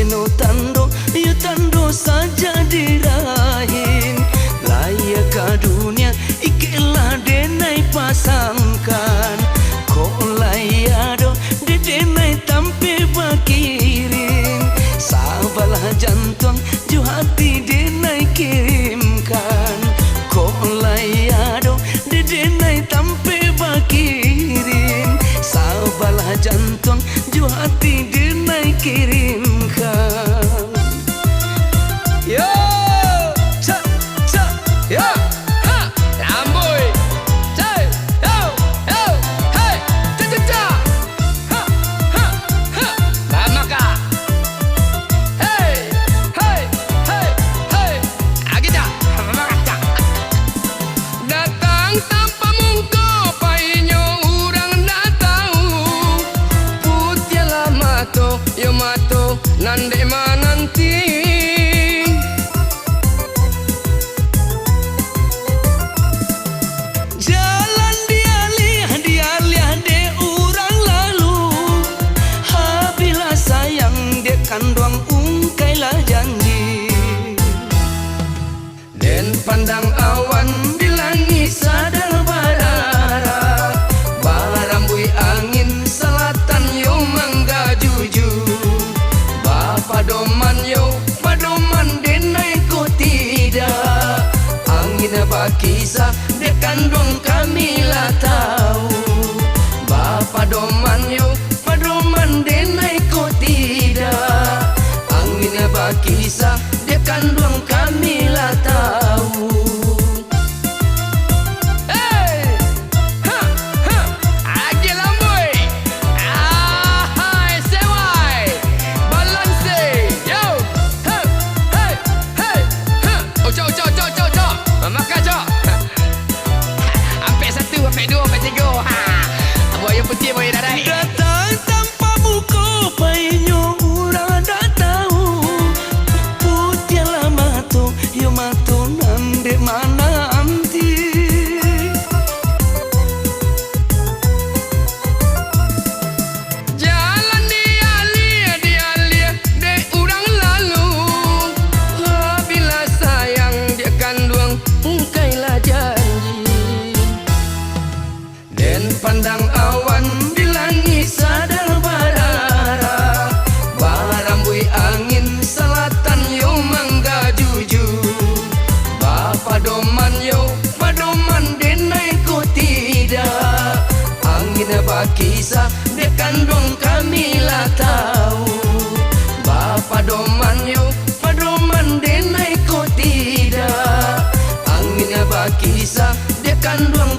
ceno tando, ya tando saja dirahin. Layak ke dunia, ikilah denai pasangkan. Kok layado, denai tampe bakirin. Sabalah jantung, ju hati denai kirimkan. Kok layado, denai tampe bakirin. Sabalah jantung, ju hati denai kirimkan. Yo, cha, cha, yo, ha, lamboy, chay, yo, yo, hey, cha, cha, cha, ha, ha, ha, mamaka, hey, hey, hey, hey, agita, mamaka. Datang tanpa muka, painyo urang na tahu. Putih lama to, yo mato, nande mananti. Jalan dia de urang lalu. Habila sayang de kanduang ungkailah janji. Den pandang awan di langit sadar barat. Barambui angin selatan yo mangga juju. Padoman yo, padoman denai ko tidak. Angin bakisah, de kandung kami lah tahu. Padoman yo, padoman denai ko tidak. Angin bakisah, de kandung kami lah tahu. Datang tanpa buku, painyo urang dah tahu. Putih lama tu, yo matu nande mana anti. Jalan dia de urang lalu. Bila sayang dia kandung ungkailah janji. Den pandang awan di langit sadar barat. Barambui angin selatan yo mangga juju. Padoman yo, padoman denai ko tidak. Angin bakisah, de kandung kami lah tahu. Padoman yo, padoman denai ko tidak. Angin bakisah, de kandung